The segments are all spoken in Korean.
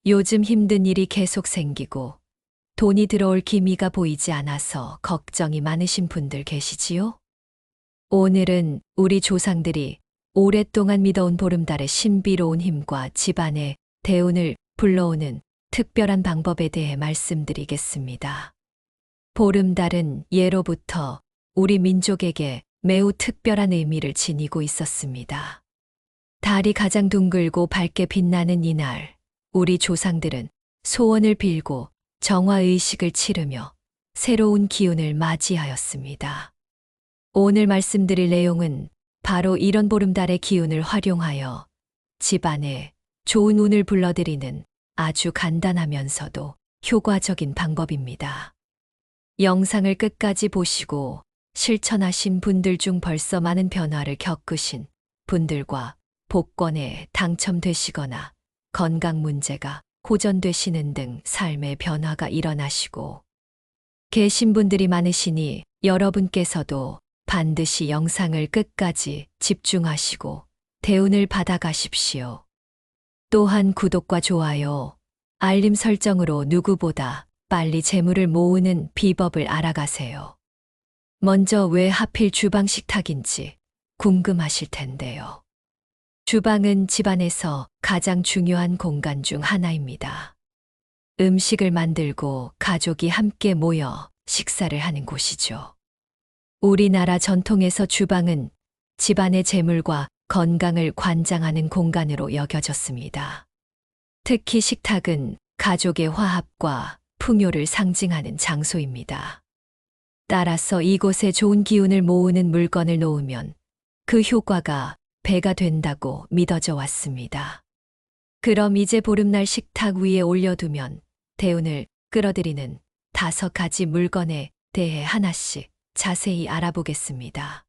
요즘 힘든 일이 계속 생기고 돈이 들어올 기미가 보이지 않아서 걱정이 많으신 분들 계시지요? 오늘은 우리 조상들이 오랫동안 믿어온 보름달의 신비로운 힘과 집안의 대운을 불러오는 특별한 방법에 대해 말씀드리겠습니다. 보름달은 예로부터 우리 민족에게 매우 특별한 의미를 지니고 있었습니다. 달이 가장 둥글고 밝게 빛나는 이날, 우리 조상들은 소원을 빌고 정화의식을 치르며 새로운 기운을 맞이하였습니다. 오늘 말씀드릴 내용은 바로 이런 보름달의 기운을 활용하여 집안에 좋은 운을 불러들이는 아주 간단하면서도 효과적인 방법입니다. 영상을 끝까지 보시고 실천하신 분들 중 벌써 많은 변화를 겪으신 분들과 복권에 당첨되시거나 건강 문제가 호전되시는 등 삶의 변화가 일어나시고 계신 분들이 많으시니 여러분께서도 반드시 영상을 끝까지 집중하시고 대운을 받아가십시오. 또한 구독과 좋아요, 알림 설정으로 누구보다 빨리 재물을 모으는 비법을 알아가세요. 먼저 왜 하필 주방 식탁인지 궁금하실 텐데요. 주방은 집안에서 가장 중요한 공간 중 하나입니다. 음식을 만들고 가족이 함께 모여 식사를 하는 곳이죠. 우리나라 전통에서 주방은 집안의 재물과 건강을 관장하는 공간으로 여겨졌습니다. 특히 식탁은 가족의 화합과 풍요를 상징하는 장소입니다. 따라서 이곳에 좋은 기운을 모으는 물건을 놓으면 그 효과가 배가 된다고 믿어져 왔습니다. 그럼 이제 보름날 식탁 위에 올려두면 대운을 끌어들이는 5가지 물건에 대해 하나씩 자세히 알아보겠습니다.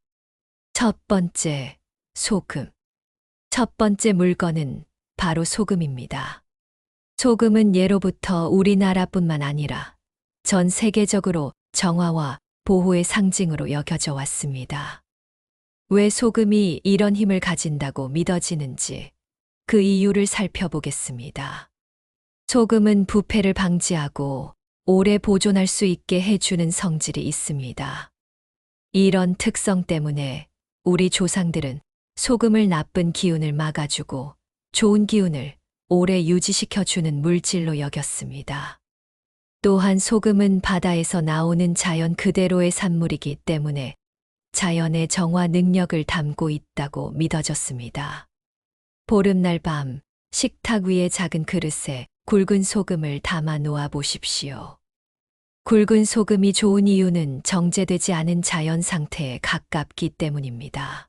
첫 번째, 소금. 첫 번째 물건은 바로 소금입니다. 소금은 예로부터 우리나라뿐만 아니라 전 세계적으로 정화와 보호의 상징으로 여겨져 왔습니다. 왜 소금이 이런 힘을 가진다고 믿어지는지 그 이유를 살펴보겠습니다. 소금은 부패를 방지하고 오래 보존할 수 있게 해주는 성질이 있습니다. 이런 특성 때문에 우리 조상들은 소금을 나쁜 기운을 막아주고 좋은 기운을 오래 유지시켜주는 물질로 여겼습니다. 또한 소금은 바다에서 나오는 자연 그대로의 산물이기 때문에 자연의 정화 능력을 담고 있다고 믿어졌습니다. 보름날 밤 식탁 위에 작은 그릇에 굵은 소금을 담아 놓아 보십시오. 굵은 소금이 좋은 이유는 정제되지 않은 자연 상태에 가깝기 때문입니다.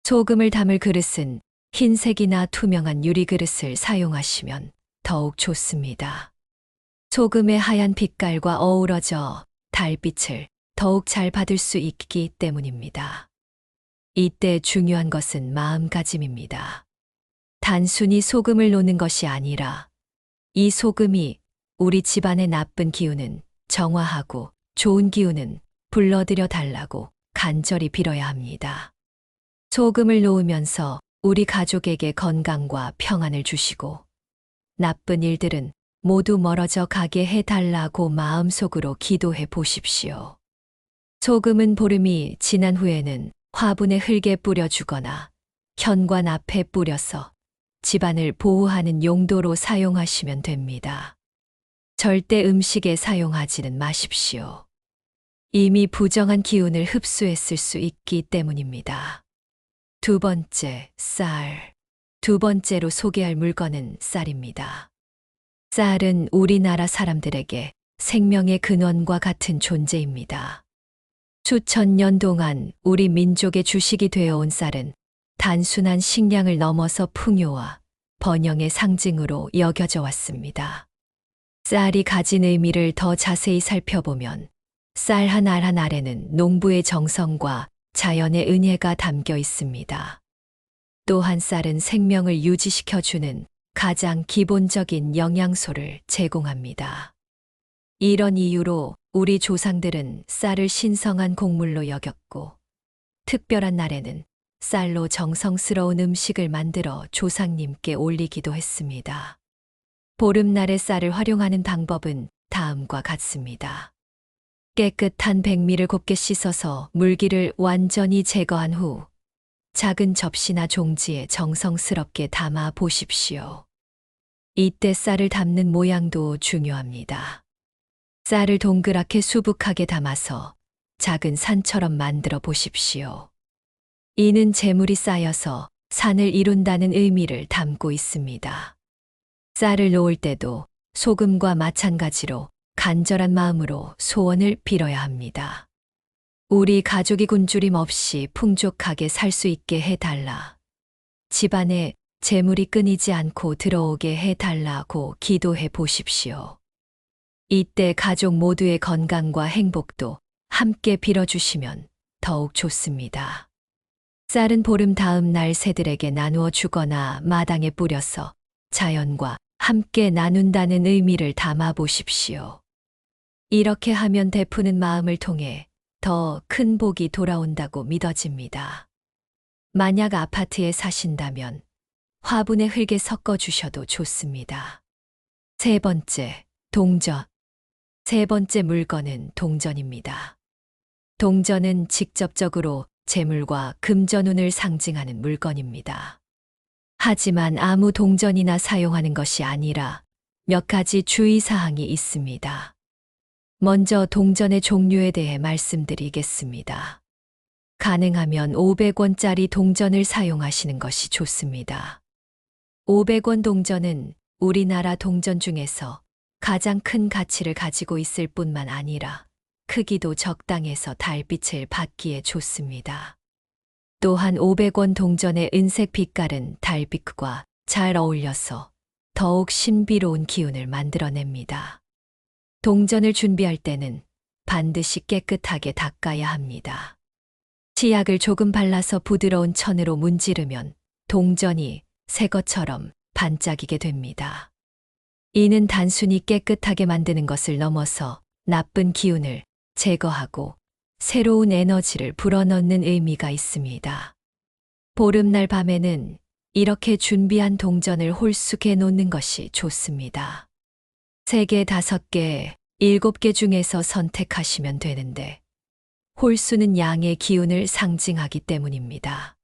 소금을 담을 그릇은 흰색이나 투명한 유리 그릇을 사용하시면 더욱 좋습니다. 소금의 하얀 빛깔과 어우러져 달빛을 더욱 잘 받을 수 있기 때문입니다. 이때 중요한 것은 마음가짐입니다. 단순히 소금을 놓는 것이 아니라 이 소금이 우리 집안의 나쁜 기운은 정화하고 좋은 기운은 불러들여 달라고 간절히 빌어야 합니다. 소금을 놓으면서 우리 가족에게 건강과 평안을 주시고 나쁜 일들은 모두 멀어져 가게 해달라고 마음속으로 기도해 보십시오. 소금은 보름이 지난 후에는 화분의 흙에 뿌려주거나 현관 앞에 뿌려서 집안을 보호하는 용도로 사용하시면 됩니다. 절대 음식에 사용하지는 마십시오. 이미 부정한 기운을 흡수했을 수 있기 때문입니다. 두 번째, 쌀. 두 번째로 소개할 물건은 쌀입니다. 쌀은 우리나라 사람들에게 생명의 근원과 같은 존재입니다. 수천 년 동안 우리 민족의 주식이 되어온 쌀은 단순한 식량을 넘어서 풍요와 번영의 상징으로 여겨져 왔습니다. 쌀이 가진 의미를 더 자세히 살펴보면 쌀 한 알 한 알에는 농부의 정성과 자연의 은혜가 담겨 있습니다. 또한 쌀은 생명을 유지시켜주는 가장 기본적인 영양소를 제공합니다. 이런 이유로 우리 조상들은 쌀을 신성한 곡물로 여겼고 특별한 날에는 쌀로 정성스러운 음식을 만들어 조상님께 올리기도 했습니다. 보름날의 쌀을 활용하는 방법은 다음과 같습니다. 깨끗한 백미를 곱게 씻어서 물기를 완전히 제거한 후 작은 접시나 종지에 정성스럽게 담아 보십시오. 이때 쌀을 담는 모양도 중요합니다. 쌀을 동그랗게 수북하게 담아서 작은 산처럼 만들어 보십시오. 이는 재물이 쌓여서 산을 이룬다는 의미를 담고 있습니다. 쌀을 놓을 때도 소금과 마찬가지로 간절한 마음으로 소원을 빌어야 합니다. 우리 가족이 굶주림 없이 풍족하게 살 수 있게 해달라. 집안에 재물이 끊이지 않고 들어오게 해달라고 기도해 보십시오. 이때 가족 모두의 건강과 행복도 함께 빌어주시면 더욱 좋습니다. 쌀은 보름 다음 날 새들에게 나누어 주거나 마당에 뿌려서 자연과 함께 나눈다는 의미를 담아 보십시오. 이렇게 하면 베푸는 마음을 통해 더 큰 복이 돌아온다고 믿어집니다. 만약 아파트에 사신다면 화분에 흙에 섞어 주셔도 좋습니다. 세 번째, 동전. 세 번째 물건은 동전입니다. 동전은 직접적으로 재물과 금전운을 상징하는 물건입니다. 하지만 아무 동전이나 사용하는 것이 아니라 몇 가지 주의사항이 있습니다. 먼저 동전의 종류에 대해 말씀드리겠습니다. 가능하면 500원짜리 동전을 사용하시는 것이 좋습니다. 500원 동전은 우리나라 동전 중에서 가장 큰 가치를 가지고 있을 뿐만 아니라 크기도 적당해서 달빛을 받기에 좋습니다. 또한 500원 동전의 은색 빛깔은 달빛과 잘 어울려서 더욱 신비로운 기운을 만들어냅니다. 동전을 준비할 때는 반드시 깨끗하게 닦아야 합니다. 치약을 조금 발라서 부드러운 천으로 문지르면 동전이 새 것처럼 반짝이게 됩니다. 이는 단순히 깨끗하게 만드는 것을 넘어서 나쁜 기운을 제거하고 새로운 에너지를 불어넣는 의미가 있습니다. 보름날 밤에는 이렇게 준비한 동전을 홀쑥해 놓는 것이 좋습니다. 3개, 5개, 7개 중에서 선택하시면 되는데 홀수는 양의 기운을 상징하기 때문입니다.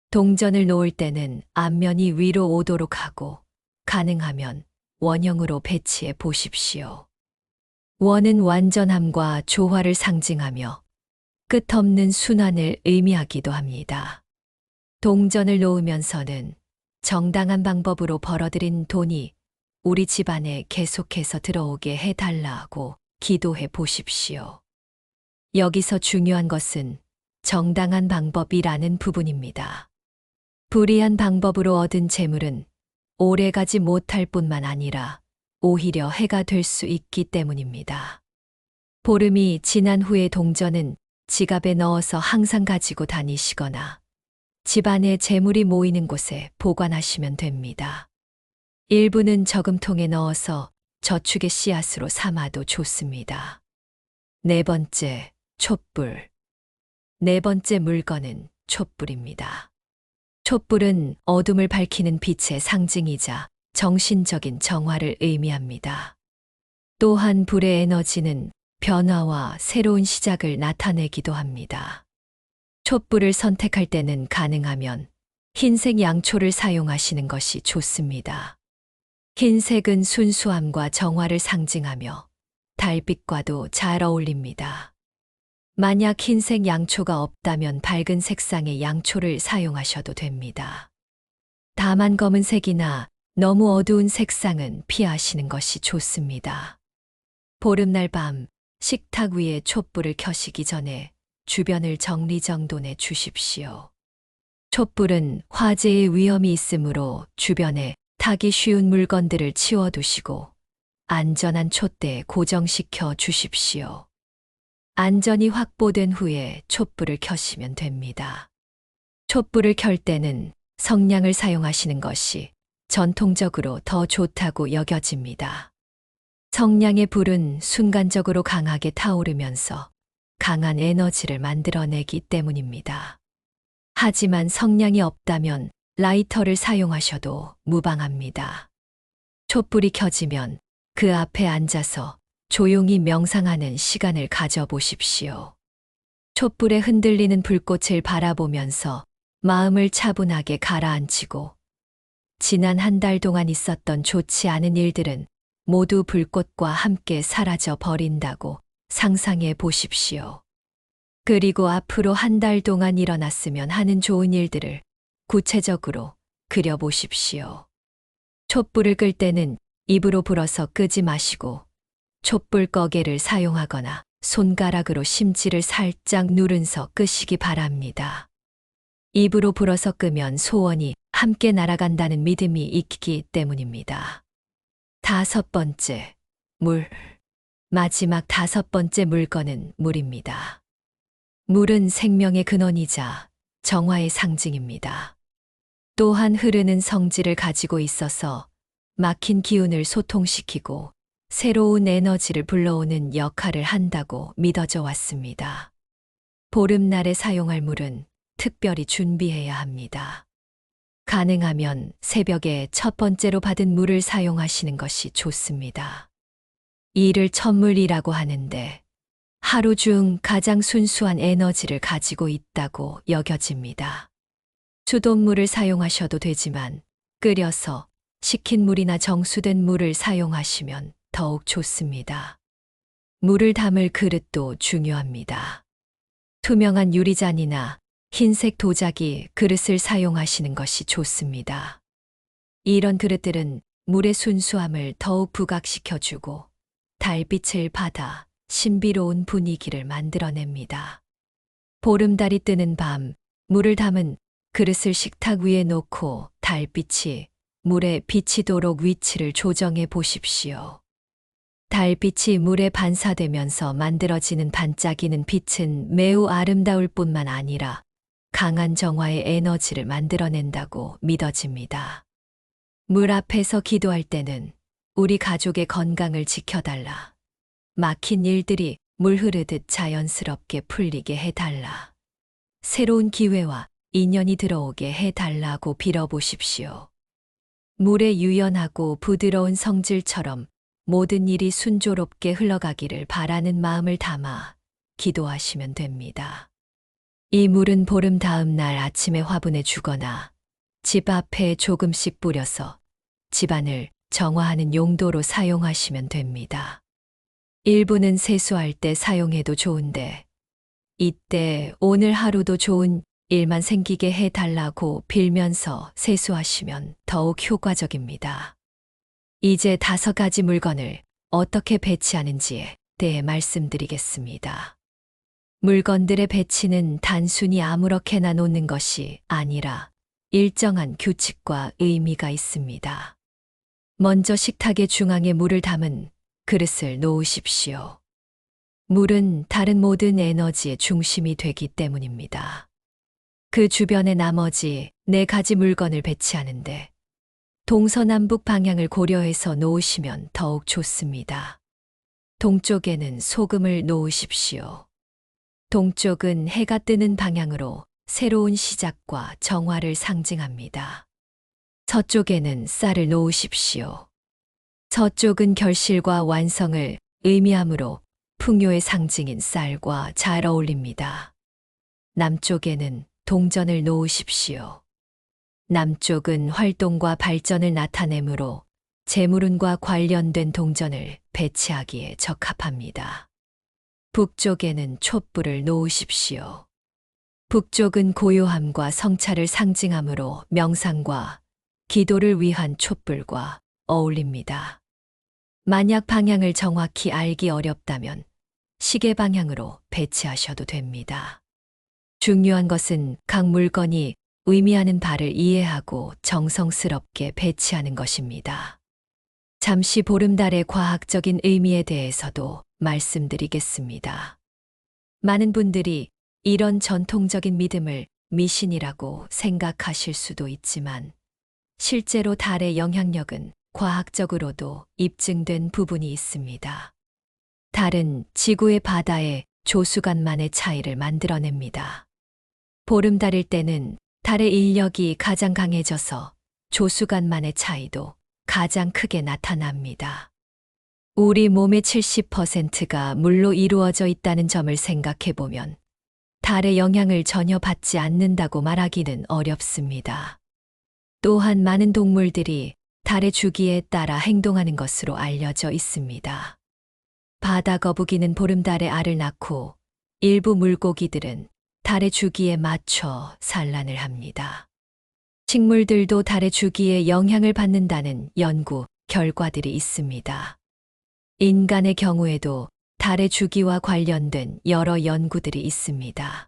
동전을 놓을 때는 앞면이 위로 오도록 하고 가능하면 원형으로 배치해 보십시오. 원은 완전함과 조화를 상징하며 끝없는 순환을 의미하기도 합니다. 동전을 놓으면서는 정당한 방법으로 벌어들인 돈이 우리 집안에 계속해서 들어오게 해달라고 기도해 보십시오. 여기서 중요한 것은 정당한 방법이라는 부분입니다. 불이한 방법으로 얻은 재물은 오래가지 못할 뿐만 아니라 오히려 해가 될 수 있기 때문입니다. 보름이 지난 후에 동전은 지갑에 넣어서 항상 가지고 다니시거나 집안에 재물이 모이는 곳에 보관하시면 됩니다. 일부는 저금통에 넣어서 저축의 씨앗으로 삼아도 좋습니다. 네 번째, 촛불. 네 번째 물건은 촛불입니다. 촛불은 어둠을 밝히는 빛의 상징이자 정신적인 정화를 의미합니다. 또한 불의 에너지는 변화와 새로운 시작을 나타내기도 합니다. 촛불을 선택할 때는 가능하면 흰색 양초를 사용하시는 것이 좋습니다. 흰색은 순수함과 정화를 상징하며 달빛과도 잘 어울립니다. 만약 흰색 양초가 없다면 밝은 색상의 양초를 사용하셔도 됩니다. 다만 검은색이나 너무 어두운 색상은 피하시는 것이 좋습니다. 보름날 밤 식탁 위에 촛불을 켜시기 전에 주변을 정리정돈해 주십시오. 촛불은 화재의 위험이 있으므로 주변에 타기 쉬운 물건들을 치워두시고 안전한 촛대에 고정시켜 주십시오. 안전이 확보된 후에 촛불을 켜시면 됩니다. 촛불을 켤 때는 성냥을 사용하시는 것이 전통적으로 더 좋다고 여겨집니다. 성냥의 불은 순간적으로 강하게 타오르면서 강한 에너지를 만들어내기 때문입니다. 하지만 성냥이 없다면 라이터를 사용하셔도 무방합니다. 촛불이 켜지면 그 앞에 앉아서 조용히 명상하는 시간을 가져보십시오. 촛불에 흔들리는 불꽃을 바라보면서 마음을 차분하게 가라앉히고 지난 한 달 동안 있었던 좋지 않은 일들은 모두 불꽃과 함께 사라져 버린다고 상상해 보십시오. 그리고 앞으로 한 달 동안 일어났으면 하는 좋은 일들을 구체적으로 그려보십시오. 촛불을 끌 때는 입으로 불어서 끄지 마시고 촛불 꺼개를 사용하거나 손가락으로 심지를 살짝 누른서 끄시기 바랍니다. 입으로 불어서 끄면 소원이 함께 날아간다는 믿음이 있기 때문입니다. 5번째, 물. 마지막 5번째 물건은 물입니다. 물은 생명의 근원이자 정화의 상징입니다. 또한 흐르는 성질을 가지고 있어서 막힌 기운을 소통시키고 새로운 에너지를 불러오는 역할을 한다고 믿어져 왔습니다. 보름날에 사용할 물은 특별히 준비해야 합니다. 가능하면 새벽에 첫 번째로 받은 물을 사용하시는 것이 좋습니다. 이를 첫물이라고 하는데 하루 중 가장 순수한 에너지를 가지고 있다고 여겨집니다. 수돗물을 사용하셔도 되지만 끓여서 식힌 물이나 정수된 물을 사용하시면 더욱 좋습니다. 물을 담을 그릇도 중요합니다. 투명한 유리잔이나 흰색 도자기 그릇을 사용하시는 것이 좋습니다. 이런 그릇들은 물의 순수함을 더욱 부각시켜주고 달빛을 받아 신비로운 분위기를 만들어냅니다. 보름달이 뜨는 밤, 물을 담은 그릇을 식탁 위에 놓고 달빛이 물에 비치도록 위치를 조정해 보십시오. 달빛이 물에 반사되면서 만들어지는 반짝이는 빛은 매우 아름다울 뿐만 아니라 강한 정화의 에너지를 만들어낸다고 믿어집니다. 물 앞에서 기도할 때는 우리 가족의 건강을 지켜달라. 막힌 일들이 물 흐르듯 자연스럽게 풀리게 해달라. 새로운 기회와 인연이 들어오게 해달라고 빌어보십시오. 물의 유연하고 부드러운 성질처럼 모든 일이 순조롭게 흘러가기를 바라는 마음을 담아 기도하시면 됩니다. 이 물은 보름 다음 날 아침에 화분에 주거나 집 앞에 조금씩 뿌려서 집안을 정화하는 용도로 사용하시면 됩니다. 일부는 세수할 때 사용해도 좋은데 이때 오늘 하루도 좋은 일만 생기게 해달라고 빌면서 세수하시면 더욱 효과적입니다. 이제 5가지 물건을 어떻게 배치하는지에 대해 말씀드리겠습니다. 물건들의 배치는 단순히 아무렇게나 놓는 것이 아니라 일정한 규칙과 의미가 있습니다. 먼저 식탁의 중앙에 물을 담은 그릇을 놓으십시오. 물은 다른 모든 에너지의 중심이 되기 때문입니다. 그 주변에 나머지 4가지 물건을 배치하는데 동서남북 방향을 고려해서 놓으시면 더욱 좋습니다. 동쪽에는 소금을 놓으십시오. 동쪽은 해가 뜨는 방향으로 새로운 시작과 정화를 상징합니다. 서쪽에는 쌀을 놓으십시오. 서쪽은 결실과 완성을 의미하므로 풍요의 상징인 쌀과 잘 어울립니다. 남쪽에는 동전을 놓으십시오. 남쪽은 활동과 발전을 나타내므로 재물운과 관련된 동전을 배치하기에 적합합니다. 북쪽에는 촛불을 놓으십시오. 북쪽은 고요함과 성찰을 상징하므로 명상과 기도를 위한 촛불과 어울립니다. 만약 방향을 정확히 알기 어렵다면 시계 방향으로 배치하셔도 됩니다. 중요한 것은 각 물건이 의미하는 바를 이해하고 정성스럽게 배치하는 것입니다. 잠시 보름달의 과학적인 의미에 대해서도 말씀드리겠습니다. 많은 분들이 이런 전통적인 믿음을 미신이라고 생각하실 수도 있지만 실제로 달의 영향력은 과학적으로도 입증된 부분이 있습니다. 달은 지구의 바다의 조수간만의 차이를 만들어냅니다. 보름달일 때는 달의 인력이 가장 강해져서 조수간만의 차이도 가장 크게 나타납니다. 우리 몸의 70%가 물로 이루어져 있다는 점을 생각해 보면 달의 영향을 전혀 받지 않는다고 말하기는 어렵습니다. 또한 많은 동물들이 달의 주기에 따라 행동하는 것으로 알려져 있습니다. 바다 거북이는 보름달에 알을 낳고 일부 물고기들은 달의 주기에 맞춰 산란을 합니다. 식물들도 달의 주기에 영향을 받는다는 연구 결과들이 있습니다. 인간의 경우에도 달의 주기와 관련된 여러 연구들이 있습니다.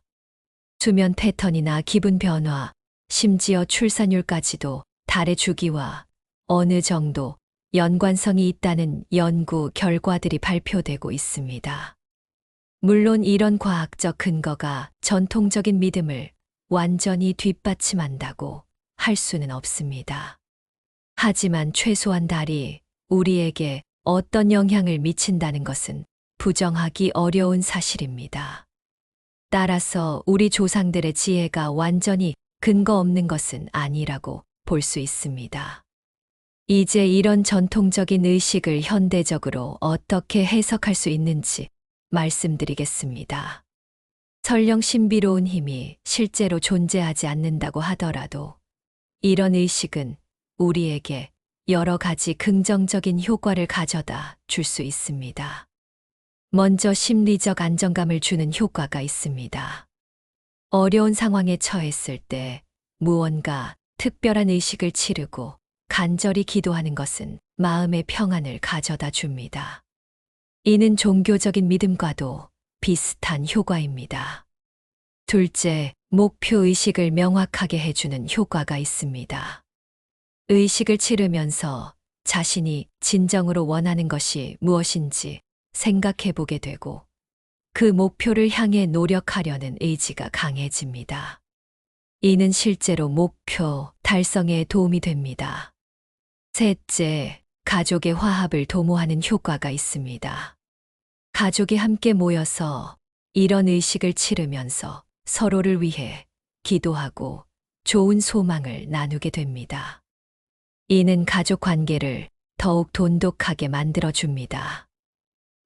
수면 패턴이나 기분 변화, 심지어 출산율까지도 달의 주기와 어느 정도 연관성이 있다는 연구 결과들이 발표되고 있습니다. 물론 이런 과학적 근거가 전통적인 믿음을 완전히 뒷받침한다고 할 수는 없습니다. 하지만 최소한 달이 우리에게 어떤 영향을 미친다는 것은 부정하기 어려운 사실입니다. 따라서 우리 조상들의 지혜가 완전히 근거 없는 것은 아니라고 볼 수 있습니다. 이제 이런 전통적인 의식을 현대적으로 어떻게 해석할 수 있는지 말씀드리겠습니다. 설령 신비로운 힘이 실제로 존재하지 않는다고 하더라도 이런 의식은 우리에게 여러 가지 긍정적인 효과를 가져다 줄 수 있습니다. 먼저 심리적 안정감을 주는 효과가 있습니다. 어려운 상황에 처했을 때 무언가 특별한 의식을 치르고 간절히 기도하는 것은 마음의 평안을 가져다 줍니다. 이는 종교적인 믿음과도 비슷한 효과입니다. 둘째, 목표 의식을 명확하게 해주는 효과가 있습니다. 의식을 치르면서 자신이 진정으로 원하는 것이 무엇인지 생각해 보게 되고 그 목표를 향해 노력하려는 의지가 강해집니다. 이는 실제로 목표 달성에 도움이 됩니다. 셋째, 가족의 화합을 도모하는 효과가 있습니다. 가족이 함께 모여서 이런 의식을 치르면서 서로를 위해 기도하고 좋은 소망을 나누게 됩니다. 이는 가족 관계를 더욱 돈독하게 만들어줍니다.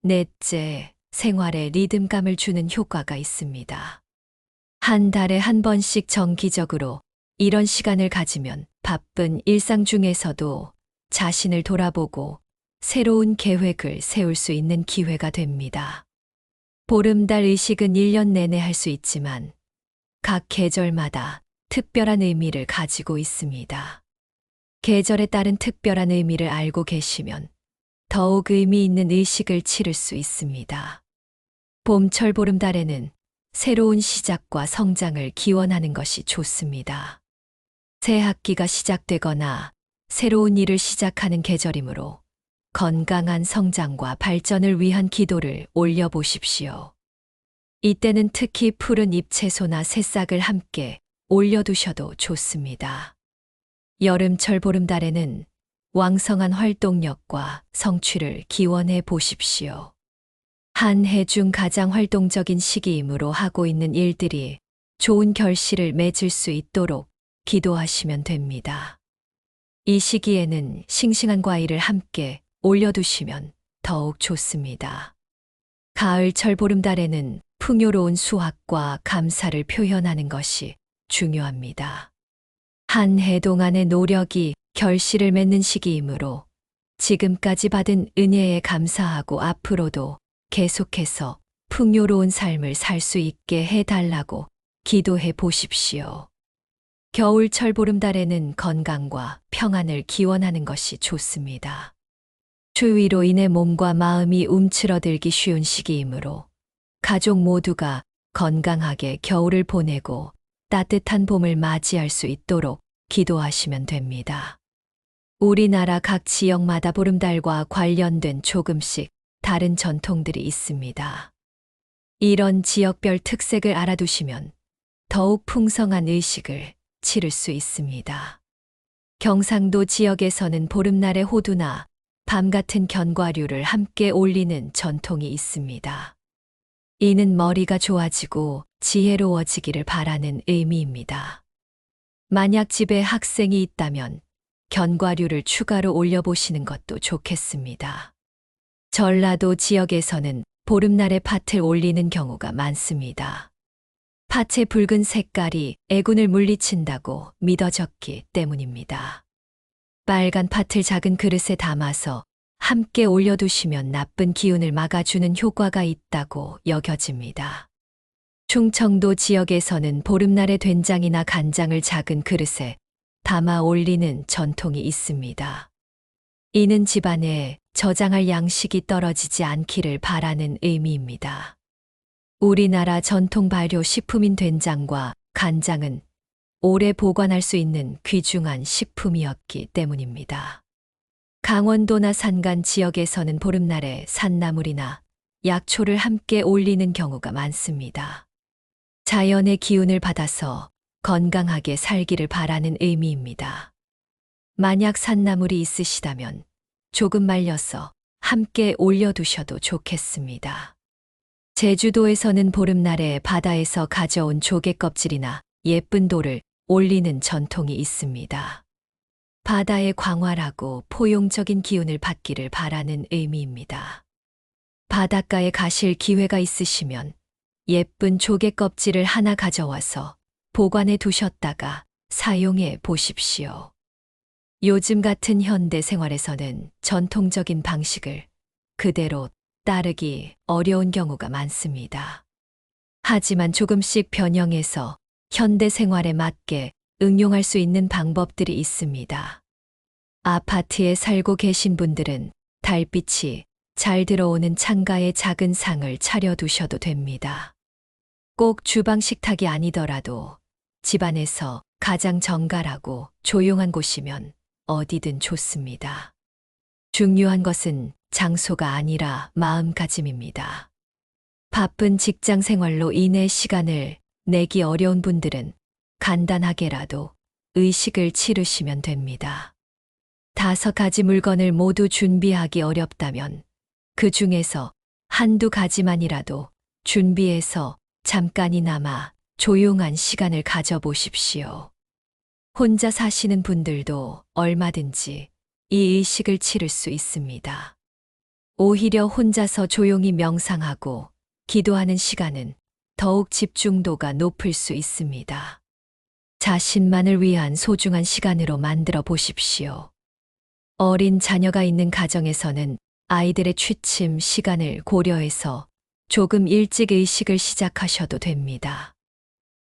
넷째, 생활에 리듬감을 주는 효과가 있습니다. 한 달에 한 번씩 정기적으로 이런 시간을 가지면 바쁜 일상 중에서도 자신을 돌아보고 새로운 계획을 세울 수 있는 기회가 됩니다. 보름달 의식은 1년 내내 할 수 있지만 각 계절마다 특별한 의미를 가지고 있습니다. 계절에 따른 특별한 의미를 알고 계시면 더욱 의미 있는 의식을 치를 수 있습니다. 봄철 보름달에는 새로운 시작과 성장을 기원하는 것이 좋습니다. 새 학기가 시작되거나 새로운 일을 시작하는 계절이므로 건강한 성장과 발전을 위한 기도를 올려보십시오. 이때는 특히 푸른 잎채소나 새싹을 함께 올려두셔도 좋습니다. 여름철 보름달에는 왕성한 활동력과 성취를 기원해 보십시오. 한 해 중 가장 활동적인 시기이므로 하고 있는 일들이 좋은 결실을 맺을 수 있도록 기도하시면 됩니다. 이 시기에는 싱싱한 과일을 함께 올려두시면 더욱 좋습니다. 가을철 보름달에는 풍요로운 수확과 감사를 표현하는 것이 중요합니다. 한 해 동안의 노력이 결실을 맺는 시기이므로 지금까지 받은 은혜에 감사하고 앞으로도 계속해서 풍요로운 삶을 살 수 있게 해달라고 기도해 보십시오. 겨울철 보름달에는 건강과 평안을 기원하는 것이 좋습니다. 추위로 인해 몸과 마음이 움츠러들기 쉬운 시기이므로 가족 모두가 건강하게 겨울을 보내고 따뜻한 봄을 맞이할 수 있도록 기도하시면 됩니다. 우리나라 각 지역마다 보름달과 관련된 조금씩 다른 전통들이 있습니다. 이런 지역별 특색을 알아두시면 더욱 풍성한 의식을 치를 수 있습니다. 경상도 지역에서는 보름날에 호두나 밤 같은 견과류를 함께 올리는 전통이 있습니다. 이는 머리가 좋아지고 지혜로워지기를 바라는 의미입니다. 만약 집에 학생이 있다면 견과류를 추가로 올려보시는 것도 좋겠습니다. 전라도 지역에서는 보름날에 팥을 올리는 경우가 많습니다. 팥의 붉은 색깔이 애군을 물리친다고 믿어졌기 때문입니다. 빨간 팥을 작은 그릇에 담아서 함께 올려두시면 나쁜 기운을 막아주는 효과가 있다고 여겨집니다. 충청도 지역에서는 보름날에 된장이나 간장을 작은 그릇에 담아 올리는 전통이 있습니다. 이는 집안에 저장할 양식이 떨어지지 않기를 바라는 의미입니다. 우리나라 전통 발효 식품인 된장과 간장은 오래 보관할 수 있는 귀중한 식품이었기 때문입니다. 강원도나 산간 지역에서는 보름날에 산나물이나 약초를 함께 올리는 경우가 많습니다. 자연의 기운을 받아서 건강하게 살기를 바라는 의미입니다. 만약 산나물이 있으시다면 조금 말려서 함께 올려두셔도 좋겠습니다. 제주도에서는 보름날에 바다에서 가져온 조개 껍질이나 예쁜 돌을 올리는 전통이 있습니다. 바다의 광활하고 포용적인 기운을 받기를 바라는 의미입니다. 바닷가에 가실 기회가 있으시면 예쁜 조개 껍질을 하나 가져와서 보관해 두셨다가 사용해 보십시오. 요즘 같은 현대 생활에서는 전통적인 방식을 그대로 따르기 어려운 경우가 많습니다. 하지만 조금씩 변형해서 현대 생활에 맞게 응용할 수 있는 방법들이 있습니다. 아파트에 살고 계신 분들은 달빛이 잘 들어오는 창가에 작은 상을 차려두셔도 됩니다. 꼭 주방 식탁이 아니더라도 집안에서 가장 정갈하고 조용한 곳이면 어디든 좋습니다. 중요한 것은 장소가 아니라 마음가짐입니다. 바쁜 직장 생활로 인해 시간을 내기 어려운 분들은 간단하게라도 의식을 치르시면 됩니다. 5가지 물건을 모두 준비하기 어렵다면 그 중에서 한두 가지만이라도 준비해서 잠깐이나마 조용한 시간을 가져보십시오. 혼자 사시는 분들도 얼마든지 이 의식을 치를 수 있습니다. 오히려 혼자서 조용히 명상하고 기도하는 시간은 더욱 집중도가 높을 수 있습니다. 자신만을 위한 소중한 시간으로 만들어 보십시오. 어린 자녀가 있는 가정에서는 아이들의 취침 시간을 고려해서 조금 일찍 의식을 시작하셔도 됩니다.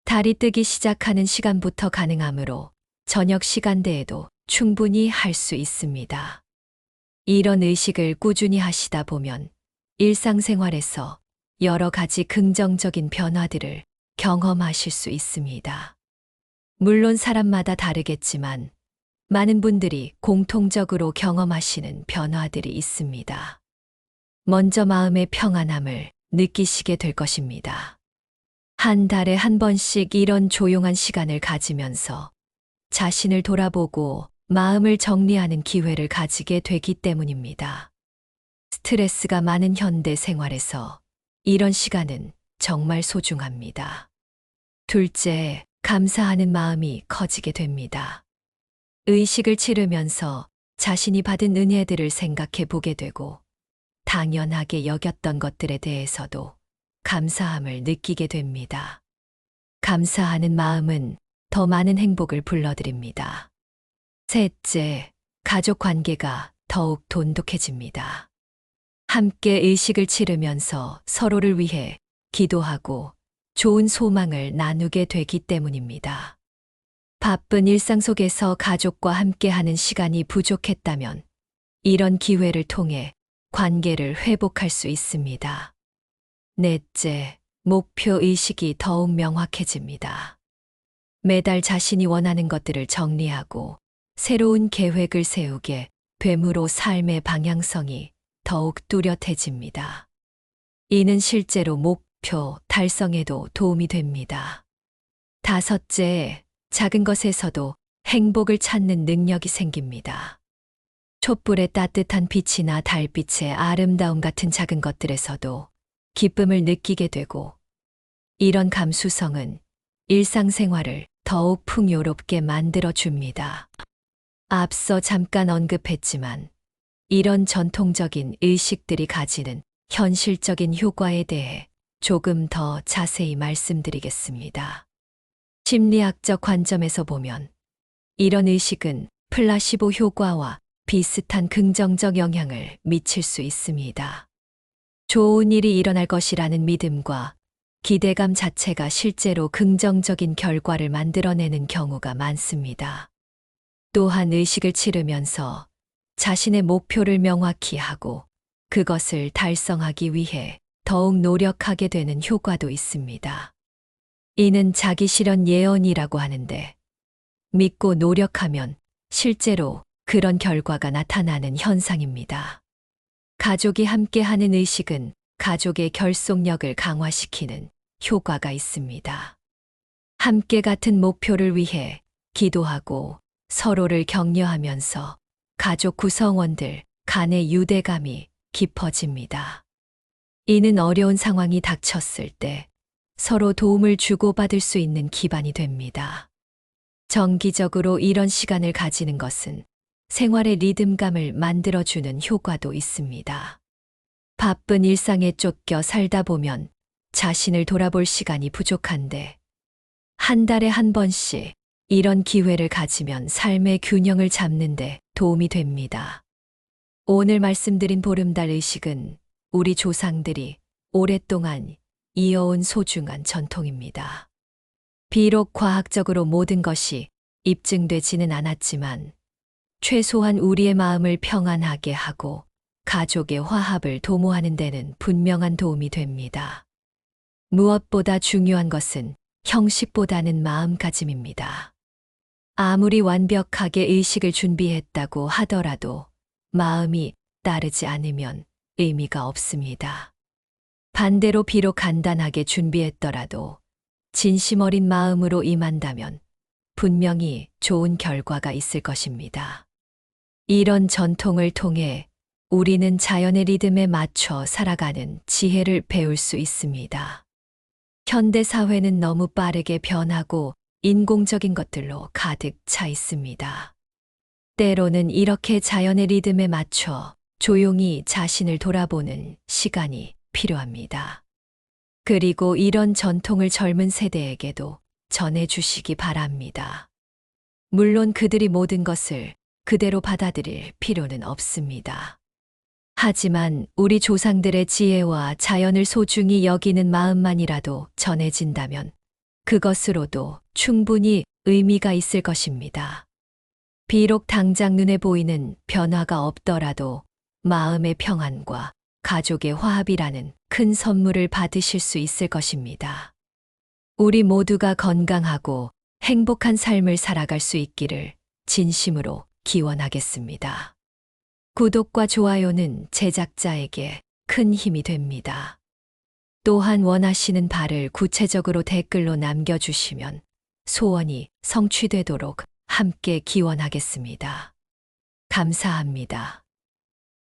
달이 뜨기 시작하는 시간부터 가능하므로 저녁 시간대에도 충분히 할 수 있습니다. 이런 의식을 꾸준히 하시다 보면 일상생활에서 여러 가지 긍정적인 변화들을 경험하실 수 있습니다. 물론 사람마다 다르겠지만 많은 분들이 공통적으로 경험하시는 변화들이 있습니다. 먼저 마음의 평안함을 느끼시게 될 것입니다. 한 달에 한 번씩 이런 조용한 시간을 가지면서 자신을 돌아보고 마음을 정리하는 기회를 가지게 되기 때문입니다. 스트레스가 많은 현대 생활에서 이런 시간은 정말 소중합니다. 둘째, 감사하는 마음이 커지게 됩니다. 의식을 치르면서 자신이 받은 은혜들을 생각해 보게 되고 당연하게 여겼던 것들에 대해서도 감사함을 느끼게 됩니다. 감사하는 마음은 더 많은 행복을 불러들입니다. 셋째, 가족 관계가 더욱 돈독해집니다. 함께 의식을 치르면서 서로를 위해 기도하고 좋은 소망을 나누게 되기 때문입니다. 바쁜 일상 속에서 가족과 함께하는 시간이 부족했다면 이런 기회를 통해 관계를 회복할 수 있습니다. 넷째, 목표 의식이 더욱 명확해집니다. 매달 자신이 원하는 것들을 정리하고 새로운 계획을 세우게 됨으로 삶의 방향성이 더욱 뚜렷해집니다. 이는 실제로 목표 달성에도 도움이 됩니다. 다섯째, 작은 것에서도 행복을 찾는 능력이 생깁니다. 촛불의 따뜻한 빛이나 달빛의 아름다움 같은 작은 것들에서도 기쁨을 느끼게 되고 이런 감수성은 일상생활을 더욱 풍요롭게 만들어 줍니다. 앞서 잠깐 언급했지만 이런 전통적인 의식들이 가지는 현실적인 효과에 대해 조금 더 자세히 말씀드리겠습니다. 심리학적 관점에서 보면 이런 의식은 플라시보 효과와 비슷한 긍정적 영향을 미칠 수 있습니다. 좋은 일이 일어날 것이라는 믿음과 기대감 자체가 실제로 긍정적인 결과를 만들어내는 경우가 많습니다. 또한 의식을 치르면서 자신의 목표를 명확히 하고 그것을 달성하기 위해 더욱 노력하게 되는 효과도 있습니다. 이는 자기 실현 예언이라고 하는데 믿고 노력하면 실제로 그런 결과가 나타나는 현상입니다. 가족이 함께하는 의식은 가족의 결속력을 강화시키는 효과가 있습니다. 함께 같은 목표를 위해 기도하고 서로를 격려하면서 가족 구성원들 간의 유대감이 깊어집니다. 이는 어려운 상황이 닥쳤을 때 서로 도움을 주고받을 수 있는 기반이 됩니다. 정기적으로 이런 시간을 가지는 것은 생활의 리듬감을 만들어주는 효과도 있습니다. 바쁜 일상에 쫓겨 살다 보면 자신을 돌아볼 시간이 부족한데 한 달에 한 번씩 이런 기회를 가지면 삶의 균형을 잡는데 도움이 됩니다. 오늘 말씀드린 보름달 의식은 우리 조상들이 오랫동안 이어온 소중한 전통입니다. 비록 과학적으로 모든 것이 입증되지는 않았지만 최소한 우리의 마음을 평안하게 하고 가족의 화합을 도모하는 데는 분명한 도움이 됩니다. 무엇보다 중요한 것은 형식보다는 마음가짐입니다. 아무리 완벽하게 의식을 준비했다고 하더라도 마음이 따르지 않으면 의미가 없습니다. 반대로 비록 간단하게 준비했더라도 진심 어린 마음으로 임한다면 분명히 좋은 결과가 있을 것입니다. 이런 전통을 통해 우리는 자연의 리듬에 맞춰 살아가는 지혜를 배울 수 있습니다. 현대 사회는 너무 빠르게 변하고 인공적인 것들로 가득 차 있습니다. 때로는 이렇게 자연의 리듬에 맞춰 조용히 자신을 돌아보는 시간이 필요합니다. 그리고 이런 전통을 젊은 세대에게도 전해주시기 바랍니다. 물론 그들이 모든 것을 그대로 받아들일 필요는 없습니다. 하지만 우리 조상들의 지혜와 자연을 소중히 여기는 마음만이라도 전해진다면 그것으로도 충분히 의미가 있을 것입니다. 비록 당장 눈에 보이는 변화가 없더라도 마음의 평안과 가족의 화합이라는 큰 선물을 받으실 수 있을 것입니다. 우리 모두가 건강하고 행복한 삶을 살아갈 수 있기를 진심으로 기원하겠습니다. 구독과 좋아요는 제작자에게 큰 힘이 됩니다. 또한 원하시는 바를 구체적으로 댓글로 남겨주시면 소원이 성취되도록 함께 기원하겠습니다. 감사합니다.